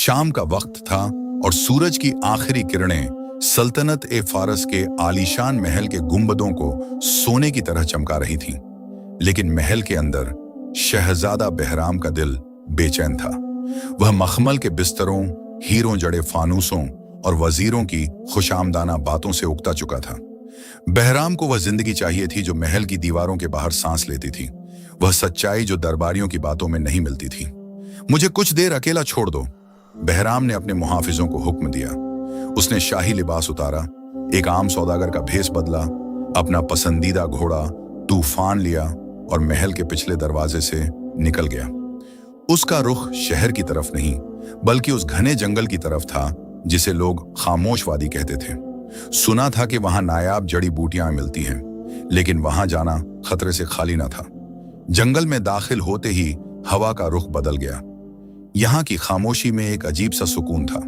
शाम का वक्त था और सूरज की आखिरी किरणें सल्तनत ए फारस के आलीशान महल के गुंबदों को सोने की तरह चमका रही थीं। लेकिन महल के अंदर शहजादा बहराम का दिल बेचैन था। वह मखमल के बिस्तरों, हीरों जड़े फानूसों और वजीरों की खुशामदाना बातों से उगता चुका था। बहराम को वह जिंदगी चाहिए थी जो महल की दीवारों के बाहर सांस लेती थी, वह सच्चाई जो दरबारियों की बातों में नहीं मिलती थी। मुझे कुछ देर अकेला छोड़ दो, बहराम ने अपने मुहाफिजों को हुक्म दिया। उसने शाही लिबास उतारा, एक आम सौदागर का भेष बदला, अपना पसंदीदा घोड़ा तूफान लिया और महल के पिछले दरवाजे से निकल गया। उसका रुख शहर की तरफ नहीं बल्कि उस घने जंगल की तरफ था जिसे लोग खामोश वादी कहते थे। सुना था कि वहां नायाब जड़ी बूटियां मिलती हैं, लेकिन वहां जाना खतरे से खाली न था। जंगल में दाखिल होते ही हवा का रुख बदल गया। यहाँ की खामोशी में एक अजीब सा सुकून था।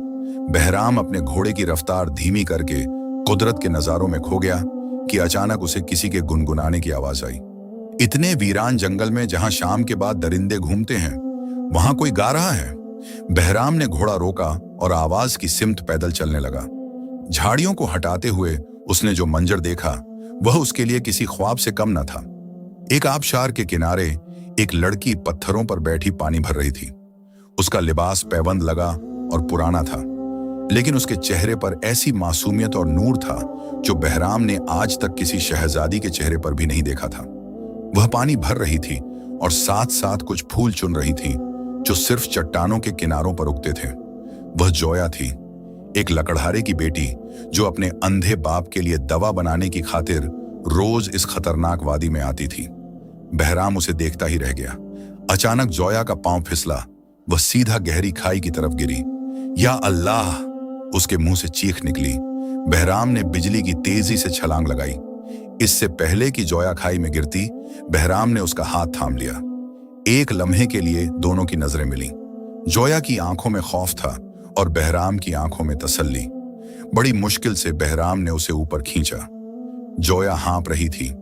बहराम अपने घोड़े की रफ्तार धीमी करके कुदरत के नजारों में खो गया कि अचानक उसे किसी के गुनगुनाने की आवाज आई। इतने वीरान जंगल में जहां शाम के बाद दरिंदे घूमते हैं, वहां कोई गा रहा है। बहराम ने घोड़ा रोका और आवाज की सिमत पैदल चलने लगा। झाड़ियों को हटाते हुए उसने जो मंजर देखा वह उसके लिए किसी ख्वाब से कम न था। एक आबशार के किनारे एक लड़की पत्थरों पर बैठी पानी भर रही थी। उसका लिबास पैबंद लगा और पुराना था, लेकिन उसके चेहरे पर ऐसी मासूमियत और नूर था जो बहराम ने आज तक किसी शहजादी के चेहरे पर भी नहीं देखा था। वह पानी भर रही थी और साथ साथ कुछ फूल चुन रही थी जो सिर्फ चट्टानों के किनारों पर उगते थे। वह जोया थी, एक लकड़हारे की बेटी जो अपने अंधे बाप के लिए दवा बनाने की खातिर रोज इस खतरनाक वादी में आती थी। बहराम उसे देखता ही रह गया। अचानक जोया का पांव फिसला, वह सीधा गहरी खाई की तरफ गिरी। या अल्लाह, उसके मुंह से चीख निकली। बहराम ने बिजली की तेजी से छलांग लगाई। इससे पहले कि जोया खाई में गिरती, बहराम ने उसका हाथ थाम लिया। एक लम्हे के लिए दोनों की नजरें मिली। जोया की आंखों में खौफ था और बहराम की आंखों में तसल्ली। बड़ी मुश्किल से बहराम ने उसे ऊपर खींचा। जोया हाँप रही थी।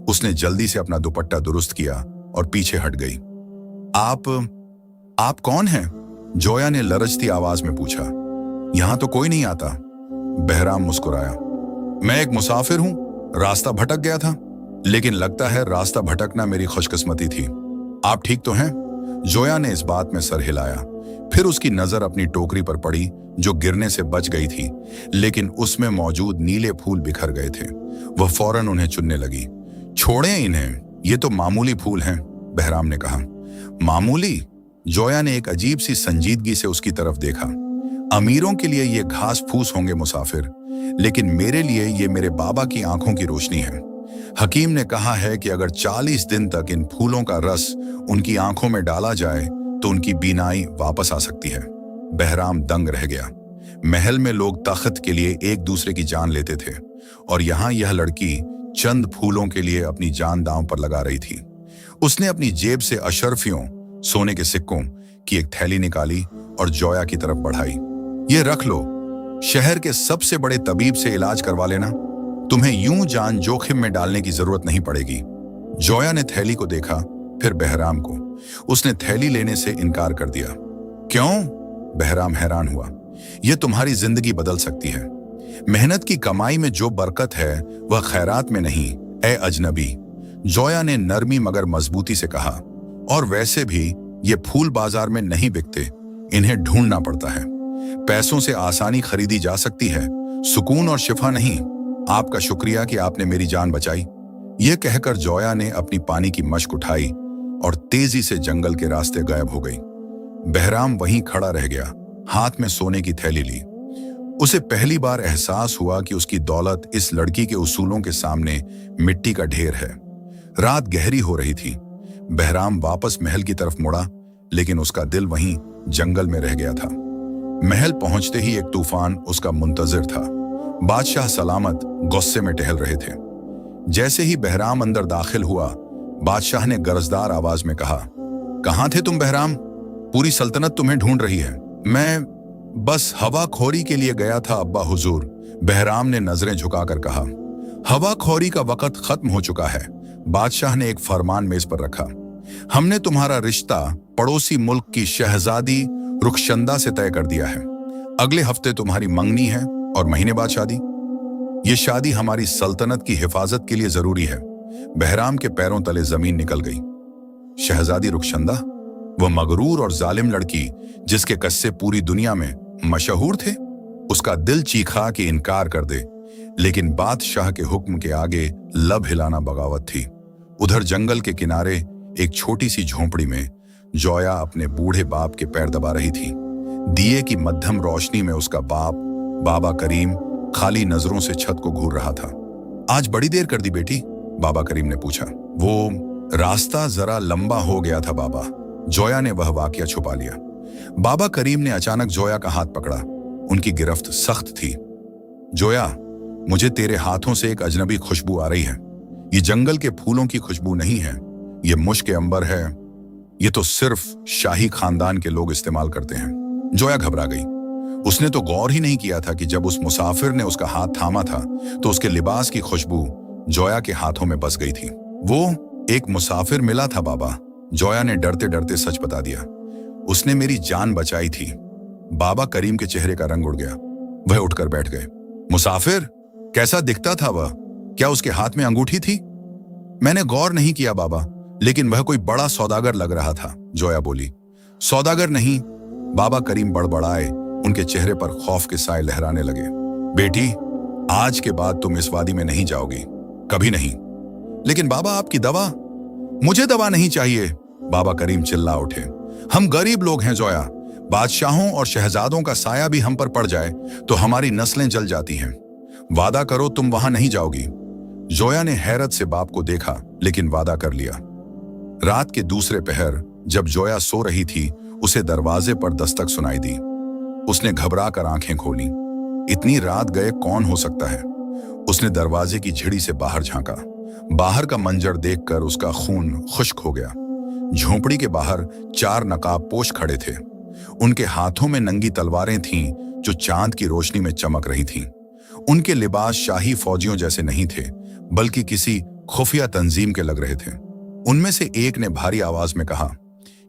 उसने जल्दी से अपना दुपट्टा दुरुस्त किया और पीछे हट गई। आप कौन हैं? जोया ने लरजती आवाज में पूछा। यहां तो कोई नहीं आता। बहराम मुस्कुराया। मैं एक मुसाफिर हूं, रास्ता भटक गया था, लेकिन लगता है रास्ता भटकना मेरी खुशकिस्मती थी। आप ठीक तो हैं? जोया ने इस बात में सर हिलाया। फिर उसकी नजर अपनी टोकरी पर पड़ी जो गिरने से बच गई थी, लेकिन उसमें मौजूद नीले फूल बिखर गए थे। वह फौरन उन्हें चुनने लगी। छोड़ें इन्हें, ये तो मामूली फूल हैं, बहराम ने कहा। मामूली? जोया ने एक अजीब सी संजीदगी से उसकी तरफ देखा। अमीरों के लिए ये घास फूस होंगे मुसाफिर, लेकिन मेरे लिए ये मेरे बाबा की आंखों की रोशनी है। हकीम ने कहा है कि अगर 40 दिन तक इन फूलों का रस उनकी आंखों में डाला जाए तो उनकी बीनाई वापस आ सकती है। बहराम दंग रह गया। महल में लोग तख्त के लिए एक दूसरे की जान लेते थे और यहाँ यह लड़की चंद फूलों के लिए अपनी जान दांव पर लगा रही थी। उसने अपनी जेब से अशर्फियों, सोने के सिक्कों की एक थैली निकाली और जोया की तरफ बढ़ाई। ये रख लो, शहर के सबसे बड़े तबीब से इलाज करवा लेना। तुम्हें यूं जान जोखिम में डालने की जरूरत नहीं पड़ेगी। जोया ने थैली को देखा, फिर बहराम को। उसने थैली लेने से इनकार कर दिया। क्यों? बहराम हैरान हुआ। यह तुम्हारी जिंदगी बदल सकती है। मेहनत की कमाई में जो बरकत है वह खैरात में नहीं, ए अजनबी। जोया ने नरमी मगर मजबूती से कहा। और वैसे भी ये फूल बाजार में नहीं बिकते, इन्हें ढूंढना पड़ता है। पैसों से आसानी खरीदी जा सकती है, सुकून और शिफा नहीं। आपका शुक्रिया कि आपने मेरी जान बचाई। यह कहकर जोया ने अपनी पानी की मशक उठाई और तेजी से जंगल के रास्ते गायब हो गई। बहराम वहीं खड़ा रह गया, हाथ में सोने की थैली ली। उसे पहली बार एहसास हुआ कि उसकी दौलत इस लड़की के उसूलों के सामने मिट्टी का ढेर है। रात गहरी हो रही थी। बहराम वापस महल की तरफ मुड़ा, लेकिन उसका दिल वहीं जंगल में रह गया था। महल पहुंचते ही एक तूफान उसका मुंतजिर था। बादशाह सलामत गुस्से में टहल रहे थे। जैसे ही बहराम अंदर दाखिल हुआ, बादशाह ने गरजदार आवाज में कहा, कहां थे तुम बहराम? पूरी सल्तनत तुम्हें ढूंढ रही है। मैं बस हवाखोरी के लिए गया था अब्बा हुजूर, बहराम ने नजरें झुकाकर कहा। हवाखोरी का वक्त खत्म हो चुका है, बादशाह ने एक फरमान मेज पर रखा। हमने तुम्हारा रिश्ता पड़ोसी मुल्क की शहजादी रुखशंदा से तय कर दिया है। अगले हफ्ते तुम्हारी मंगनी है और महीने बाद शादी। ये शादी हमारी सल्तनत की हिफाजत के लिए जरूरी है। बहराम के पैरों तले जमीन निकल गई। शहजादी रुखशंदा, वह मगरूर और जालिम लड़की जिसके कस्से पूरी दुनिया में मशहूर थे, उसका दिल चीखा कि इनकार कर दे, लेकिन बादशाह के हुक्म के आगे लब हिलाना बगावत थी। उधर जंगल के किनारे एक छोटी सी झोंपड़ी में जोया अपने बूढ़े बाप के पैर दबा रही थी। दिए की मध्यम रोशनी में उसका बाप बाबा करीम खाली नजरों से छत को घूर रहा था। आज बड़ी देर कर दी बेटी, बाबा करीम ने पूछा। वो रास्ता जरा लंबा हो गया था बाबा। जोया ने वह वाकया छुपा लिया। बाबा करीम ने अचानक जोया का हाथ पकड़ा। उनकी गिरफ्त सख्त थी। जोया, मुझे तेरे हाथों से एक अजनबी खुशबू आ रही है। ये जंगल के फूलों की खुशबू नहीं है, ये मुश्क अंबर है। ये तो सिर्फ शाही खानदान के लोग इस्तेमाल करते हैं। जोया घबरा गई। उसने तो गौर ही नहीं किया था कि जब उस मुसाफिर ने उसका हाथ थामा था तो उसके लिबास की खुशबू जोया के हाथों में बस गई थी। वो एक मुसाफिर मिला था बाबा, जोया ने डरते डरते सच बता दिया। उसने मेरी जान बचाई थी। बाबा करीम के चेहरे का रंग उड़ गया। वह उठकर बैठ गए। मुसाफिर? कैसा दिखता था वह? क्या उसके हाथ में अंगूठी थी? मैंने गौर नहीं किया बाबा, लेकिन वह कोई बड़ा सौदागर लग रहा था, जोया बोली। सौदागर नहीं, बाबा करीम बड़बड़ाए। उनके चेहरे पर खौफ के साए लहराने लगे। बेटी, आज के बाद तुम इस वादी में नहीं जाओगी, कभी नहीं। लेकिन बाबा, आपकी दवा? मुझे दवा नहीं चाहिए, बाबा करीम चिल्ला उठे। हम गरीब लोग हैं जोया। बादशाहों और शहजादों का साया भी हम पर पड़ जाए तो हमारी नस्लें जल जाती हैं। वादा करो तुम वहां नहीं जाओगी। जोया ने हैरत से बाप को देखा, लेकिन वादा कर लिया। रात के दूसरे पहर जब जोया सो रही थी, उसे दरवाजे पर दस्तक सुनाई दी। उसने घबरा कर आंखें खोली। इतनी रात गए कौन हो सकता है? उसने दरवाजे की झिड़ी से बाहर झांका। बाहर का मंजर देखकर उसका खून खुश्क हो गया। झोंपड़ी के बाहर 4 नकाबपोश खड़े थे। उनके हाथों में नंगी तलवारें थीं जो चांद की रोशनी में चमक रही थीं। उनके लिबास शाही फौजियों जैसे नहीं थे, बल्कि किसी खुफिया तंजीम के लग रहे थे। उनमें से एक ने भारी आवाज में कहा,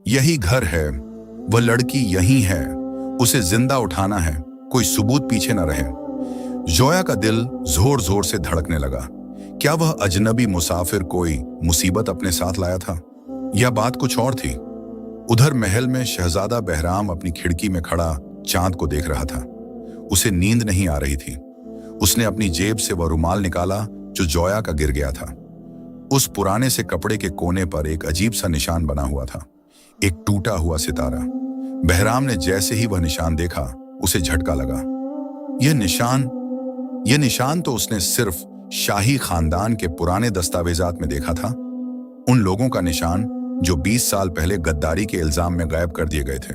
यही घर है, वह लड़की यही है, उसे जिंदा उठाना है, कोई सबूत पीछे न रहे। जोया का दिल जोर जोर से धड़कने लगा। क्या वह अजनबी मुसाफिर कोई मुसीबत अपने साथ लाया था, या बात कुछ और थी? उधर महल में शहजादा बहराम अपनी खिड़की में खड़ा चांद को देख रहा था। उसे नींद नहीं आ रही थी। उसने अपनी जेब से वह रुमाल निकाला जो जोया का गिर गया था। उस पुराने से कपड़े के कोने पर एक अजीब सा निशान बना हुआ था, एक टूटा हुआ सितारा। बहराम ने जैसे ही वह निशान देखा, उसे झटका लगा। यह निशान तो उसने सिर्फ शाही खानदान के पुराने दस्तावेजात में देखा था। उन लोगों का निशान जो 20 साल पहले गद्दारी के इल्जाम में गायब कर दिए गए थे।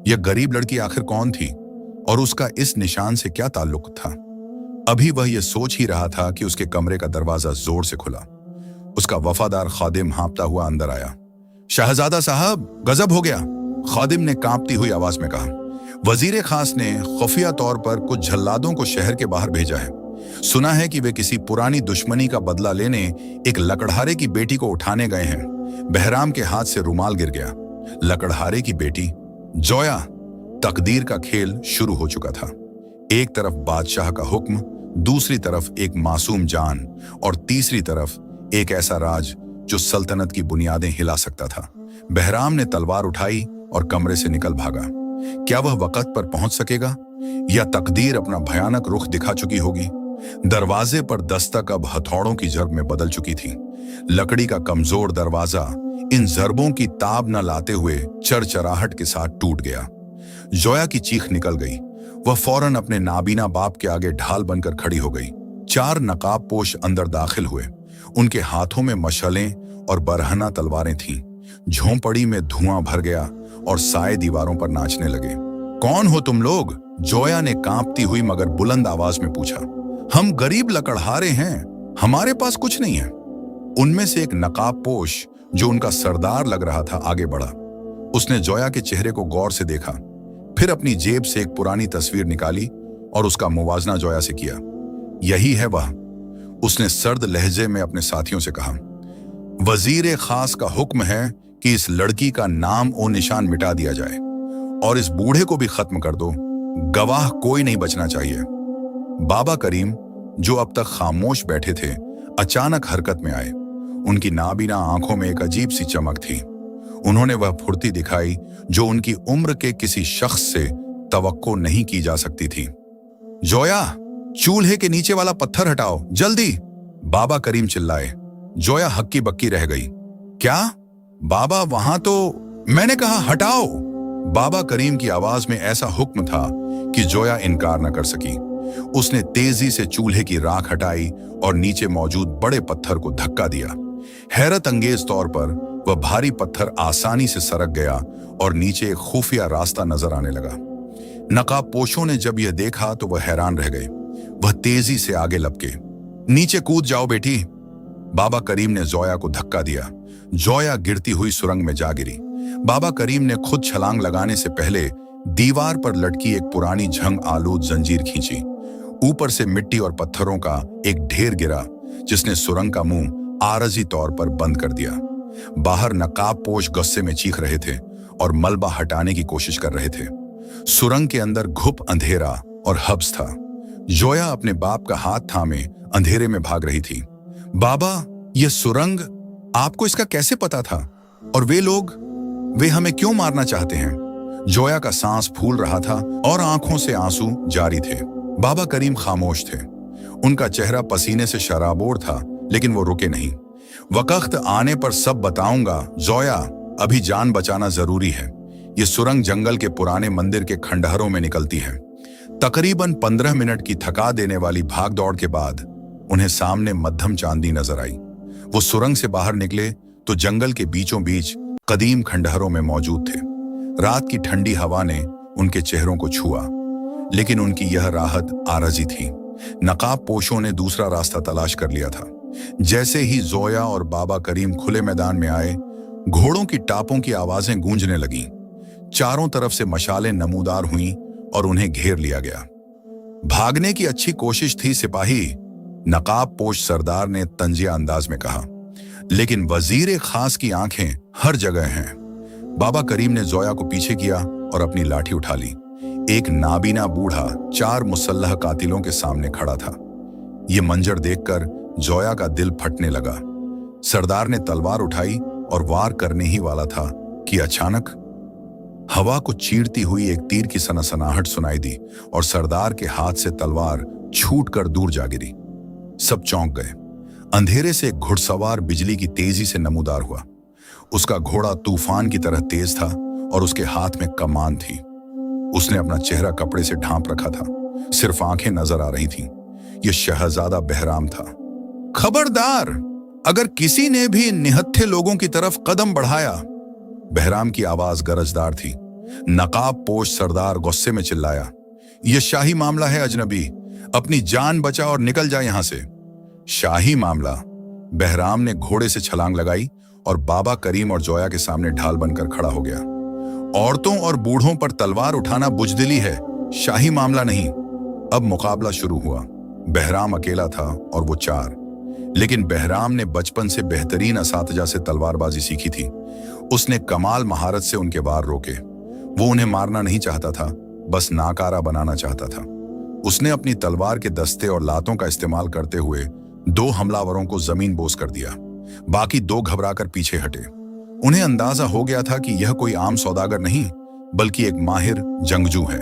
यह गरीब लड़की आखिर कौन थी और उसका इस निशान से क्या ताल्लुक था? अभी वह यह सोच ही रहा था कि उसके कमरे का दरवाजा जोर से खुला। उसका वफादार खादिम हाँफता हुआ अंदर आया। शहजादा साहब, गजब हो गया, खादिम ने कांपती हुई आवाज में कहा। वजीर खास ने खुफिया तौर पर कुछ जल्लादों को शहर के बाहर भेजा है। सुना है कि वे किसी पुरानी दुश्मनी का बदला लेने एक लकड़हारे की बेटी को उठाने गए हैं। बहराम के हाथ से रुमाल गिर गया। लकड़हारे की बेटी? जोया, तकदीर का खेल शुरू हो चुका था। एक तरफ बादशाह का हुक्म, दूसरी तरफ एक मासूम जान, और तीसरी तरफ एक ऐसा राज जो सल्तनत की बुनियादें हिला सकता था। बहराम ने तलवार उठाई और कमरे से निकल भागा। क्या वह वक्त पर पहुंच सकेगा, या तकदीर अपना भयानक रुख दिखा चुकी होगी? दरवाजे पर दस्तक अब हथौड़ों की जरब में बदल चुकी थी। लकड़ी का कमजोर दरवाजा इन जरबों की ताब न लाते हुए चरचराहट के साथ टूट गया। जोया की चीख निकल गई। वह फौरन अपने नाबीना बाप के आगे ढाल बनकर खड़ी हो गई। 4 नकाबपोश अंदर दाखिल हुए। उनके हाथों में मशालें और बरहना तलवारें थीं। झोंपड़ी में धुआं भर गया और साए दीवारों पर नाचने लगे। कौन हो तुम लोग? जोया ने कांपती हुई मगर बुलंद आवाज में पूछा। हम गरीब लकड़हारे हैं, हमारे पास कुछ नहीं है। उनमें से एक नकाबपोश जो उनका सरदार लग रहा था आगे बढ़ा। उसने जोया के चेहरे को गौर से देखा, फिर अपनी जेब से एक पुरानी तस्वीर निकाली और उसका मुवाजना जोया से किया। यही है वह, उसने सर्द लहजे में अपने साथियों से कहा। वजीर खास का हुक्म है कि इस लड़की का नाम और निशान मिटा दिया जाए। और इस बूढ़े को भी खत्म कर दो, गवाह कोई नहीं बचना चाहिए। बाबा करीम, जो अब तक खामोश बैठे थे, अचानक हरकत में आए। उनकी नाबीना आंखों में एक अजीब सी चमक थी। उन्होंने वह फुर्ती दिखाई जो उनकी उम्र के किसी शख्स से तवक्को नहीं की जा सकती थी। जोया, चूल्हे के नीचे वाला पत्थर हटाओ, जल्दी! बाबा करीम चिल्लाए। जोया हक्की बक्की रह गई। क्या? बाबा, वहां तो मैंने कहा हटाओ। बाबा करीम की आवाज में ऐसा हुक्म था कि जोया इनकार न कर सकी। उसने तेजी से चूल्हे की राख हटाई और नीचे मौजूद बड़े पत्थर को धक्का दिया। हैरत अंगेज तौर पर वह भारी पत्थर आसानी से सरक गया और नीचे एक खुफिया रास्ता नजर आने लगा। नकाबपोशों ने जब यह देखा तो वह हैरान रह गए। वह तेजी से आगे लपके। नीचे कूद जाओ बेटी। बाबा करीम ने जोया को धक्का दिया। जोया गिरती हुई सुरंग में जा गिरी। बाबा करीम ने खुद छलांग लगाने से पहले दीवार पर लटकी एक पुरानी झंग आलूद जंजीर खींची। ऊपर से मिट्टी और पत्थरों का एक ढेर गिरा, जिसने सुरंग का मुंह आरजी तौर पर बंद कर दिया। बाहर नकाबपोश गुस्से में चीख रहे थे और मलबा हटाने की कोशिश कर रहे थे। सुरंग के अंदर घुप अंधेरा और हब्स था। जोया अपने बाप का हाथ थामे अंधेरे में भाग रही थी। बाबा, यह सुरंग, आपको इसका कैसे पता था? और वे लोग, वे हमें क्यों मारना चाहते हैं? जोया का सांस फूल रहा था और आंखों से आंसू जारी थे। बाबा करीम खामोश थे। उनका चेहरा पसीने से शराबोर था, लेकिन वो रुके नहीं। वक्त आने पर सब बताऊंगा जोया, अभी जान बचाना जरूरी है। ये सुरंग जंगल के पुराने मंदिर के खंडहरों में निकलती है। तकरीबन 15 मिनट की थका देने वाली भाग दौड़ के बाद उन्हें सामने मध्यम चांदी नजर आई। वो सुरंग से बाहर निकले तो जंगल के बीचों बीच कदीम खंडहरों में मौजूद थे। रात की ठंडी हवा ने उनके चेहरों को छुआ, लेकिन उनकी यह राहत आरजी थी। नकाबपोशों ने दूसरा रास्ता तलाश कर लिया था। जैसे ही जोया और बाबा करीम खुले मैदान में आए, घोड़ों की टापों की आवाजें गूंजने लगीं। चारों तरफ से मशालें नमूदार हुईं और उन्हें घेर लिया गया। भागने की अच्छी कोशिश थी सिपाही, नकाबपोश सरदार ने तंजिया अंदाज में कहा, लेकिन वजीर खास की आंखें हर जगह हैं। बाबा करीम ने जोया को पीछे किया और अपनी लाठी उठा ली। एक नाबीना बूढ़ा 4 मुसल्लह कातिलों के सामने खड़ा था। यह मंजर देखकर जोया का दिल फटने लगा। सरदार ने तलवार उठाई और वार करने ही वाला था कि अचानक हवा को चीरती हुई एक तीर की सनसनाहट सुनाई दी और सरदार के हाथ से तलवार छूटकर दूर जा गिरी। सब चौंक गए। अंधेरे से एक घुड़सवार बिजली की तेजी से नमूदार हुआ। उसका घोड़ा तूफान की तरह तेज था और उसके हाथ में कमान थी। उसने अपना चेहरा कपड़े से ढांप रखा था, सिर्फ आंखें नजर आ रही थीं। यह शहजादा बहराम था। खबरदार, अगर किसी ने भी निहत्थे लोगों की तरफ कदम बढ़ाया। बहराम की आवाज गरजदार थी। नकाबपोश सरदार गुस्से में चिल्लाया, यह शाही मामला है अजनबी, अपनी जान बचा और निकल जा यहां से। शाही मामला? बहराम ने घोड़े से छलांग लगाई और बाबा करीम और जोया के सामने ढाल बनकर खड़ा हो गया। औरतों और बूढ़ों पर तलवार उठाना बुजदिली है, शाही मामला नहीं। अब मुकाबला शुरू हुआ। बहराम अकेला था और वो 4, लेकिन बहराम ने बचपन से बेहतरीन असातिजा से तलवारबाजी सीखी थी। उसने कमाल महारत से उनके वार रोके। वो उन्हें मारना नहीं चाहता था, बस नाकारा बनाना चाहता था। उसने अपनी तलवार के दस्ते और लातों का इस्तेमाल करते हुए 2 हमलावरों को जमीन बोस कर दिया। बाकी 2 घबराकर पीछे हटे। उन्हें अंदाजा हो गया था कि यह कोई आम सौदागर नहीं, बल्कि एक माहिर जंगजू है।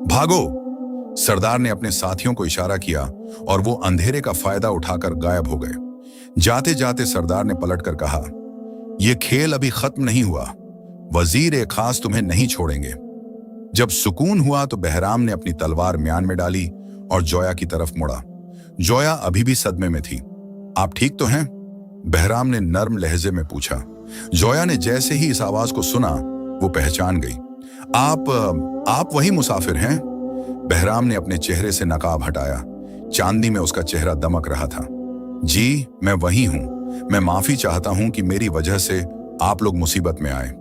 भागो! सरदार ने अपने साथियों को इशारा किया और वो अंधेरे का फायदा उठाकर गायब हो गए। जाते जाते सरदार ने पलटकर कहा, यह खेल अभी खत्म नहीं हुआ। वजीर खास तुम्हें नहीं छोड़ेंगे। जब सुकून हुआ तो बहराम ने अपनी तलवार म्यान में डाली और जोया की तरफ मुड़ा। जोया अभी भी सदमे में थी। आप ठीक तो हैं? बहराम ने नर्म लहजे में पूछा। जोया ने जैसे ही इस आवाज को सुना, वो पहचान गई। आप वही मुसाफिर हैं? बहराम ने अपने चेहरे से नकाब हटाया। चांदी में उसका चेहरा दमक रहा था। जी, मैं वही हूं। मैं माफी चाहता हूं कि मेरी वजह से आप लोग मुसीबत में आए।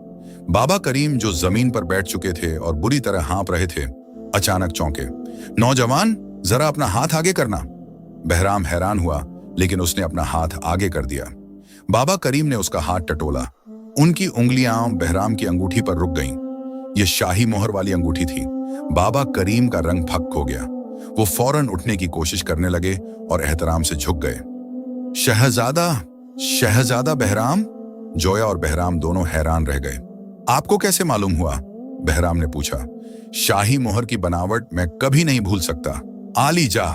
बाबा करीम, जो जमीन पर बैठ चुके थे और बुरी तरह हाँप रहे थे, अचानक चौंके। नौजवान, जरा अपना हाथ आगे करना। बहराम हैरान हुआ, लेकिन उसने अपना हाथ आगे कर दिया। बाबा करीम ने उसका हाथ टटोला। उनकी उंगलियां बहराम की अंगूठी पर रुक गईं। ये शाही मोहर वाली अंगूठी थी। बाबा करीम का रंग फक हो गया। वो फौरन उठने की कोशिश करने लगे और एहतराम से झुक गए। शहजादा, शहजादा बहराम? जोया और बहराम दोनों हैरान रह गए। आपको कैसे मालूम हुआ? बहराम ने पूछा। शाही मोहर की बनावट मैं कभी नहीं भूल सकता। आली जा।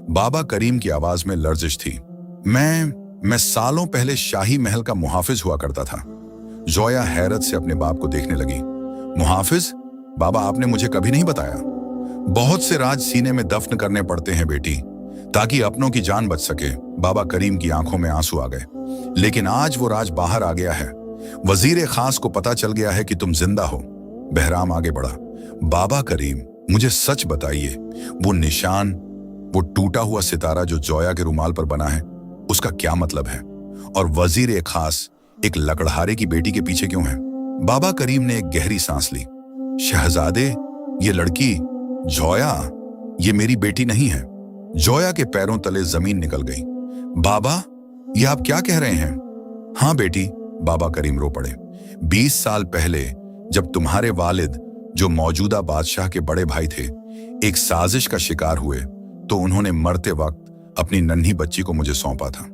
बाबा करीम की आवाज में लर्जिश थी। मैं सालों पहले शाही महल का मुहाफिज हुआ करता था। जोया हैरत से अपने बाप को देखने लगी। मुहाफिज? बाबा, आपने मुझे कभी नहीं बताया। बहुत से राज सीने में दफन करने पड़ते हैं बेटी, ताकि अपनों की जान बच सके। बाबा करीम की आंखों में आंसू आ गए। लेकिन आज वो राज बाहर आ गया है। वजीर खास को पता चल गया है कि तुम जिंदा हो। बहराम आगे बढ़ा। बाबा करीम, मुझे सच बताइए, वो निशान, वो टूटा हुआ सितारा जो जोया के रुमाल पर बना है, उसका क्या मतलब है? और वजीर खास एक लकड़हारे की बेटी के पीछे क्यों है? बाबा करीम ने एक गहरी सांस ली। शहजादे, ये लड़की जोया, ये मेरी बेटी नहीं है। जोया के पैरों तले जमीन निकल गई। बाबा, ये आप क्या कह रहे हैं? हाँ बेटी, बाबा करीम रो पड़े। 20 साल पहले जब तुम्हारे वालिद, जो मौजूदा बादशाह के बड़े भाई थे, एक साजिश का शिकार हुए, तो उन्होंने मरते वक्त अपनी नन्ही बच्ची को मुझे सौंपा था।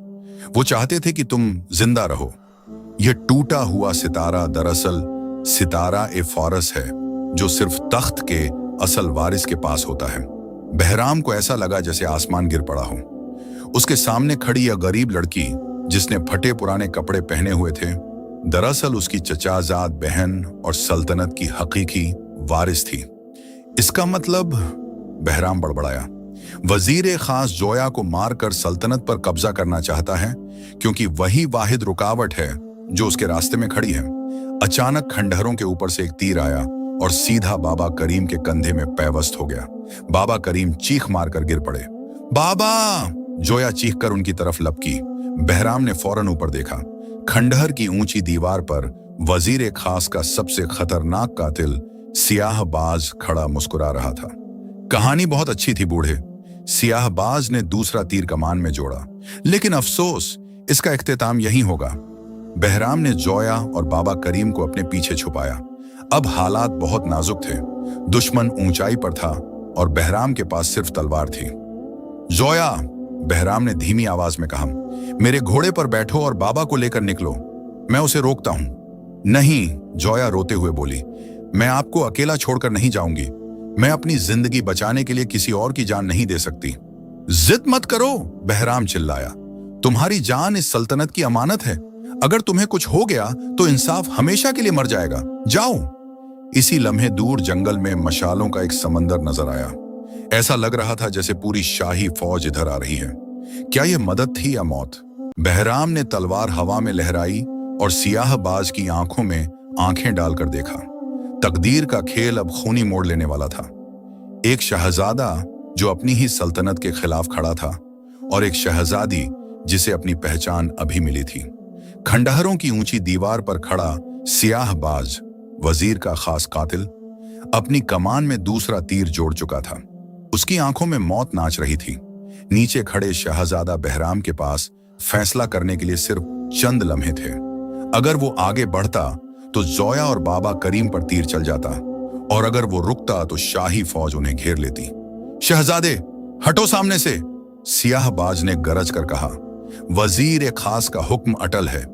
वो चाहते थे कि तुम जिंदा रहो। यह टूटा हुआ सितारा दरअसल सितारा ए फॉरस है, जो सिर्फ तख्त के असल वारिस के पास होता है। बहराम को ऐसा लगा जैसे आसमान गिर पड़ा हो। उसके सामने खड़ी यह गरीब लड़की, जिसने फटे पुराने कपड़े पहने हुए थे, दरअसल उसकी चचाजाद बहन और सल्तनत की हकीकी वारिस थी। इसका मतलब, बहराम बड़बड़ाया, वजीर खास जोया को मारकर सल्तनत पर कब्जा करना चाहता है, क्योंकि वही वाहिद रुकावट है जो उसके रास्ते में खड़ी है। अचानक खंडहरों के ऊपर से एक तीर आया और सीधा बाबा करीम के कंधे में पैवस्त हो गया। बाबा करीम चीख मारकर गिर पड़े। बाबा! जोया चीखकर उनकी तरफ लपकी। बहराम ने फौरन ऊपर देखा। खंडहर की ऊंची दीवार पर वजीर खास का सबसे खतरनाक कातिल सियाहबाज खड़ा मुस्कुरा रहा था। कहानी बहुत अच्छी थी बूढ़े। सियाहबाज ने दूसरा तीर कमान में जोड़ा। लेकिन अफसोस, इसका इख्तिताम यही होगा। बहराम ने जोया और बाबा करीम को अपने पीछे छुपाया। अब हालात बहुत नाजुक थे। दुश्मन ऊंचाई पर था और बहराम के पास सिर्फ तलवार थी। जोया, बहराम ने धीमी आवाज में कहा, मेरे घोड़े पर बैठो और बाबा को लेकर निकलो। मैं उसे रोकता हूं। नहीं, जोया रोते हुए बोली, मैं आपको अकेला छोड़कर नहीं जाऊंगी। मैं अपनी जिंदगी बचाने के लिए किसी और की जान नहीं दे सकती। जिद मत करो, बहराम चिल्लाया। तुम्हारी जान इस सल्तनत की अमानत है। अगर तुम्हें कुछ हो गया तो इंसाफ हमेशा के लिए मर जाएगा। जाओ। इसी लम्हे दूर जंगल में मशालों का एक समंदर नजर आया। ऐसा लग रहा था जैसे पूरी शाही फौज इधर आ रही है। क्या यह मदद थी या मौत? बहराम ने तलवार हवा में लहराई और सियाहबाज की आंखों में आंखें डालकर देखा। तकदीर का खेल अब खूनी मोड़ लेने वाला था। एक शहजादा जो अपनी ही सल्तनत के खिलाफ खड़ा था, और एक शहजादी जिसे अपनी पहचान अभी मिली थी। खंडहरों की ऊंची दीवार पर खड़ा सियाहबाज, वजीर का खास कातिल, अपनी कमान में दूसरा तीर जोड़ चुका था। उसकी आंखों में मौत नाच रही थी। नीचे खड़े शहजादा बहराम के पास फैसला करने के लिए सिर्फ चंद लम्हे थे। अगर वो आगे बढ़ता तो जोया और बाबा करीम पर तीर चल जाता, और अगर वो रुकता तो शाही फौज उन्हें घेर लेती। शहजादे, हटो सामने से, सियाहबाज ने गरज कर कहा। वजीर खास का हुक्म अटल है।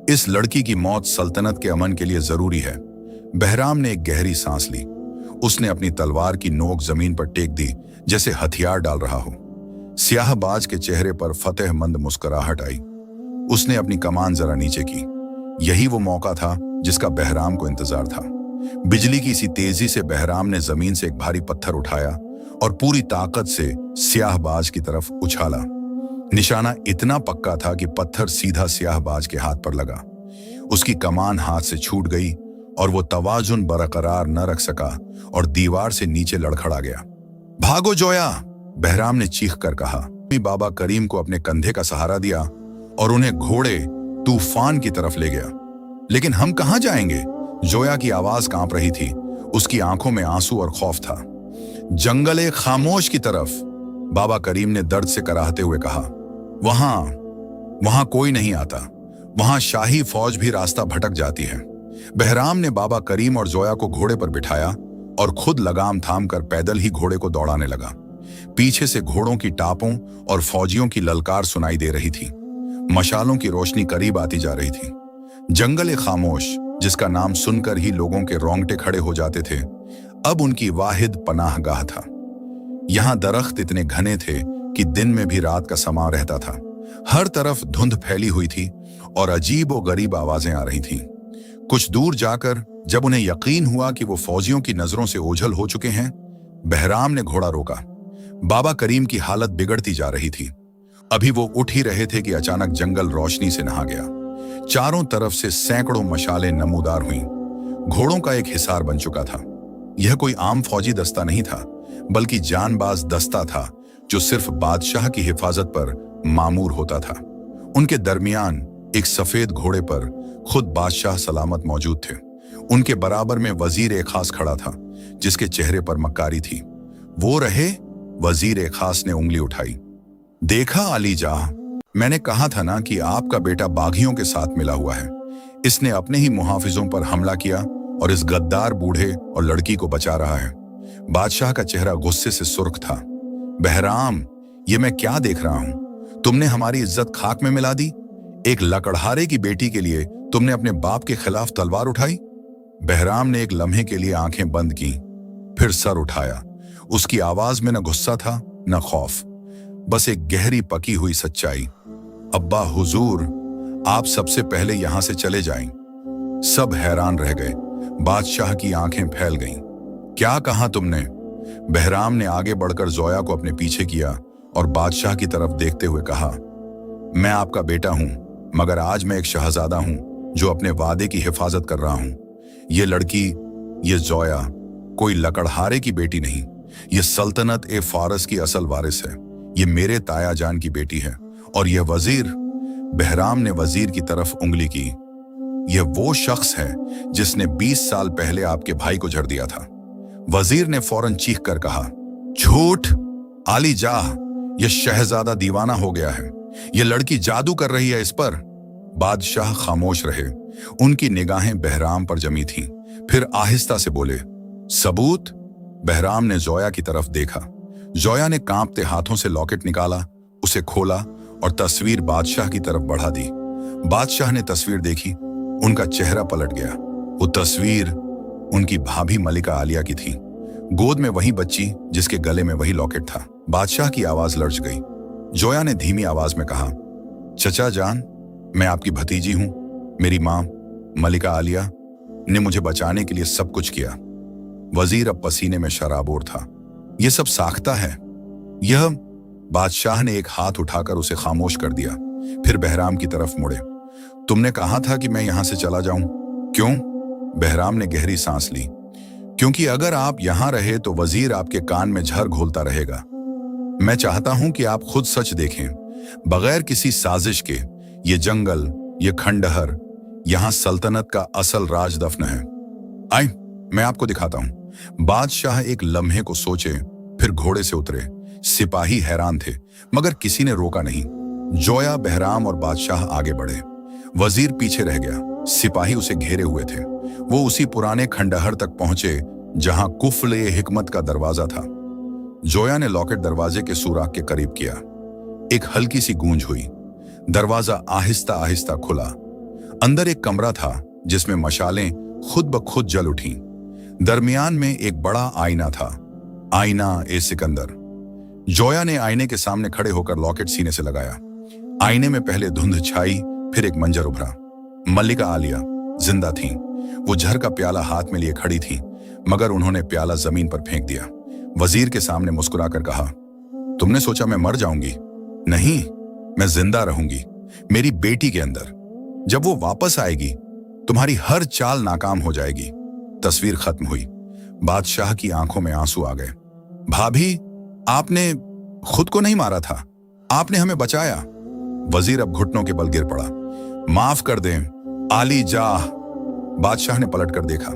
इस लड़की की मौत सल्तनत के अमन के लिए जरूरी है। बहराम ने एक गहरी सांस ली। उसने अपनी तलवार की नोक जमीन पर टेक दी, जैसे हथियार डाल रहा हो। सियाहबाज के चेहरे पर फतेहमंद मुस्कुराहट आई। उसने अपनी कमान जरा नीचे की। यही वो मौका था जिसका बहराम को इंतजार था। बिजली की सी तेजी से बहराम ने जमीन से एक भारी पत्थर उठाया और पूरी ताकत से सियाहबाज की तरफ उछाला। निशाना इतना पक्का था कि पत्थर सीधा सियाहबाज के हाथ पर लगा। उसकी कमान हाथ से छूट गई और वो तवाजुन बरकरार न रख सका और दीवार से नीचे लड़खड़ा गया। भागो जोया, बहराम ने चीख कर कहा। बाबा करीम को अपने कंधे का सहारा दिया और उन्हें घोड़े तूफान की तरफ ले गया। लेकिन हम कहां जाएंगे? जोया की आवाज कांप रही थी। उसकी आंखों में आंसू और खौफ था। जंगल खामोश की तरफ, बाबा करीम ने दर्द से कराहते हुए कहा। वहां कोई नहीं आता। वहां शाही फौज भी रास्ता भटक जाती है। बहराम ने बाबा करीम और जोया को घोड़े पर बिठाया और खुद लगाम थाम कर पैदल ही घोड़े को दौड़ाने लगा। पीछे से घोड़ों की टापों और फौजियों की ललकार सुनाई दे रही थी। मशालों की रोशनी करीब आती जा रही थी। जंगल ए खामोश, जिसका नाम सुनकर ही लोगों के रोंगटे खड़े हो जाते थे, अब उनकी वाहिद पनाहगाह था। यहां दरख्त इतने घने थे कि दिन में भी रात का समा रहता था। हर तरफ धुंध फैली हुई थी और अजीब और गरीब आवाजें आ रही थीं। कुछ दूर जाकर जब उन्हें यकीन हुआ कि वो फौजियों की नजरों से ओझल हो चुके हैं, बहराम ने घोड़ा रोका। बाबा करीम की हालत बिगड़ती जा रही थी। अभी वो उठ ही रहे थे कि अचानक जंगल रोशनी से नहा गया। चारों तरफ से सैकड़ों मशालें नमूदार हुईं। घोड़ों का एक हिसार बन चुका था। यह कोई आम फौजी दस्ता नहीं था, बल्कि जानबाज दस्ता था जो सिर्फ बादशाह की हिफाजत पर मामूर होता था। उनके दरमियान एक सफेद घोड़े पर खुद बादशाह सलामत मौजूद थे। उनके बराबर में वजीर ए खास खड़ा था, जिसके चेहरे पर मक्कारी थी। वो रहे? वजीर ए खास ने उंगली उठाई। देखा अली जाह, मैंने कहा था ना कि आपका बेटा बागियों के साथ मिला हुआ है। इसने अपने ही मुहाफिजों पर हमला किया और इस गद्दार बूढ़े और लड़की को बचा रहा है। बादशाह का चेहरा गुस्से से सुर्ख था। बहराम, ये मैं क्या देख रहा हूं? तुमने हमारी इज्जत खाक में मिला दी। एक लकड़हारे की बेटी के लिए तुमने अपने बाप के खिलाफ तलवार उठाई। बहराम ने एक लम्हे के लिए आंखें बंद की, फिर सर उठाया। उसकी आवाज में न गुस्सा था न खौफ, बस एक गहरी पकी हुई सच्चाई। अब्बा हुजूर, आप सबसे पहले यहां से चले जाएं। सब हैरान रह गए। बादशाह की आंखें फैल गईं। क्या कहा तुमने? बहराम ने आगे बढ़कर जोया को अपने पीछे किया और बादशाह की तरफ देखते हुए कहा, मैं आपका बेटा हूं, मगर आज मैं एक शहजादा हूं जो अपने वादे की हिफाजत कर रहा हूं। ये लड़की, ये जोया, कोई लकड़हारे की बेटी नहीं। ये सल्तनत ए फारस की असल वारिस है। ये मेरे ताया जान की बेटी है। और यह वजीर, बहराम ने वजीर की तरफ उंगली की, यह वो शख्स है जिसने 20 साल पहले आपके भाई को जड़ दिया था। वजीर ने फौरन चीख कर कहा, झूठ! आली जाह, यह शहजादा दीवाना हो गया है। यह लड़की जादू कर रही है इस पर। बादशाह खामोश रहे। उनकी निगाहें बहराम पर जमी थीं। फिर आहिस्ता से बोले, सबूत? बहराम ने जोया की तरफ देखा। जोया ने कांपते हाथों से लॉकेट निकाला, उसे खोला और तस्वीर बादशाह की तरफ बढ़ा दी। बादशाह ने तस्वीर देखी। उनका चेहरा पलट गया। वो तस्वीर उनकी भाभी मलिका आलिया की थी, गोद में वही बच्ची जिसके गले में वही लॉकेट था। बादशाह की आवाज लर्ज गई। जोया ने धीमी आवाज में कहा, चचा जान, मैं आपकी भतीजी हूं। मेरी मां मलिका आलिया ने मुझे बचाने के लिए सब कुछ किया। वजीर अब पसीने में शराबोर था। यह सब साख्ता है। यह बादशाह ने एक हाथ उठाकर उसे खामोश कर दिया। फिर बहराम की तरफ मुड़े। तुमने कहा था कि मैं यहां से चला जाऊं। क्यों? बहराम ने गहरी सांस ली। क्योंकि अगर आप यहां रहे तो वजीर आपके कान में झर घोलता रहेगा। मैं चाहता हूं कि आप खुद सच देखें, बगैर किसी साजिश के। ये जंगल, ये खंडहर, यहां सल्तनत का असल राज दफन है। आई, मैं आपको दिखाता हूं। बादशाह एक लम्हे को सोचे, फिर घोड़े से उतरे। सिपाही हैरान थे, मगर किसी ने रोका नहीं। जोया, बहराम और बादशाह आगे बढ़े। वजीर पीछे रह गया। सिपाही उसे घेरे हुए थे। वो उसी पुराने खंडहर तक पहुंचे जहां कुफल-ए हिकमत का दरवाजा था। जोया ने लॉकेट दरवाजे के सुराख के करीब किया। एक हल्की सी गूंज हुई। दरवाजा आहिस्ता आहिस्ता खुला। अंदर एक कमरा था जिसमें मशालें खुद ब खुद जल उठीं। दरमियान में एक बड़ा आईना था, आईना ए सिकंदर। जोया ने आईने के सामने खड़े होकर लॉकेट सीने से लगाया। आईने में पहले धुंध छाई, फिर एक मंजर उभरा। मलिका आलिया जिंदा थीं। वो झर का प्याला हाथ में लिए खड़ी थीं, मगर उन्होंने प्याला जमीन पर फेंक दिया। वजीर के सामने मुस्कुराकर कहा, तुमने सोचा मैं मर जाऊंगी? नहीं, मैं जिंदा रहूंगी, मेरी बेटी के अंदर। जब वो वापस आएगी, तुम्हारी हर चाल नाकाम हो जाएगी। तस्वीर खत्म हुई। बादशाह की आंखों में आंसू आ गए। भाभी, आपने खुद को नहीं मारा था, आपने हमें बचाया। वजीर अब घुटनों के बल गिर पड़ा। माफ कर दें आली जाह। बादशाह ने पलट कर देखा।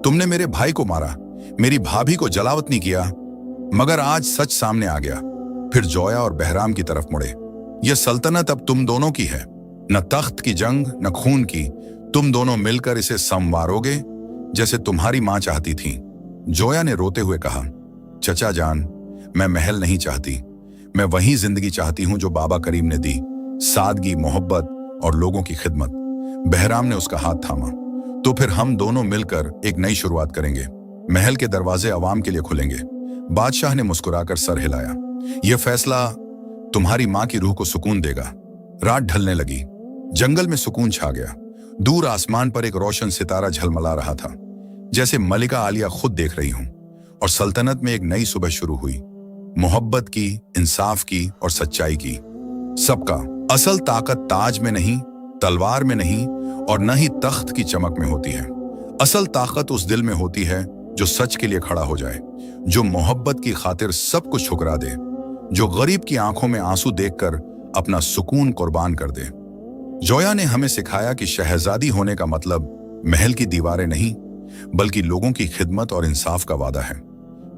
तुमने मेरे भाई को मारा, मेरी भाभी को जलावतनी किया, मगर आज सच सामने आ गया। फिर जोया और बहराम की तरफ मुड़े। यह सल्तनत अब तुम दोनों की है। न तख्त की जंग, न खून की, तुम दोनों मिलकर इसे संवारोगे जैसे तुम्हारी मां चाहती थी। जोया ने रोते हुए कहा, चचा जान, मैं महल नहीं चाहती। मैं वही जिंदगी चाहती हूं जो बाबा करीम ने दी, सादगी, मोहब्बत और लोगों की खिदमत। बहराम ने उसका हाथ थामा। तो फिर हम दोनों मिलकर एक नई शुरुआत करेंगे। महल के दरवाजे आवाम के लिए खुलेंगे। बादशाह ने मुस्कुराकर सर हिलाया। यह फैसला तुम्हारी मां की रूह को सुकून देगा। रात ढलने लगी। जंगल में सुकून छा गया। दूर आसमान पर एक रोशन सितारा झलमला रहा था, जैसे मलिका आलिया खुद देख रही हूं। और सल्तनत में एक नई सुबह शुरू हुई, मोहब्बत की, इंसाफ की और सच्चाई की। सबका असल ताकत ताज में नहीं, तलवार में नहीं और न ही तख्त की चमक में होती है। असल ताकत उस दिल में होती है जो सच के लिए खड़ा हो जाए, जो मोहब्बत की खातिर सब कुछ ठुकरा दे, जो गरीब की आंखों में आंसू देखकर अपना सुकून कुर्बान कर दे। जोया ने हमें सिखाया कि शहजादी होने का मतलब महल की दीवारें नहीं, बल्कि लोगों की खिदमत और इंसाफ का वादा है।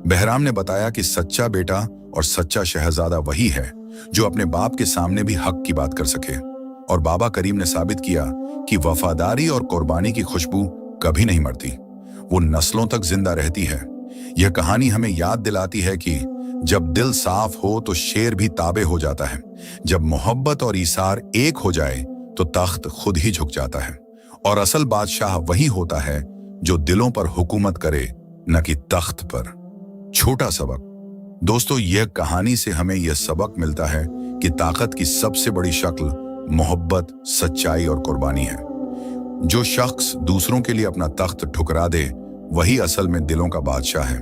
बहराम ने बताया कि सच्चा बेटा और सच्चा शहजादा वही है जो अपने बाप के सामने भी हक की बात कर सके। और बाबा करीम ने साबित किया कि वफादारी और कुर्बानी की खुशबू कभी नहीं मरती, वो नस्लों तक जिंदा रहती है। यह कहानी हमें याद दिलाती है कि जब दिल साफ हो तो शेर भी ताबे हो जाता है। जब मोहब्बत और ईसार एक हो जाए तो तख्त खुद ही झुक जाता है। और असल बादशाह वही होता है जो दिलों पर हुकूमत करे, न कि तख्त पर। छोटा सबक। दोस्तों, यह कहानी से हमें यह सबक मिलता है कि ताकत की सबसे बड़ी शक्ल मोहब्बत, सच्चाई और कुर्बानी है। जो शख्स दूसरों के लिए अपना तख्त ठुकरा दे, वही असल में दिलों का बादशाह है।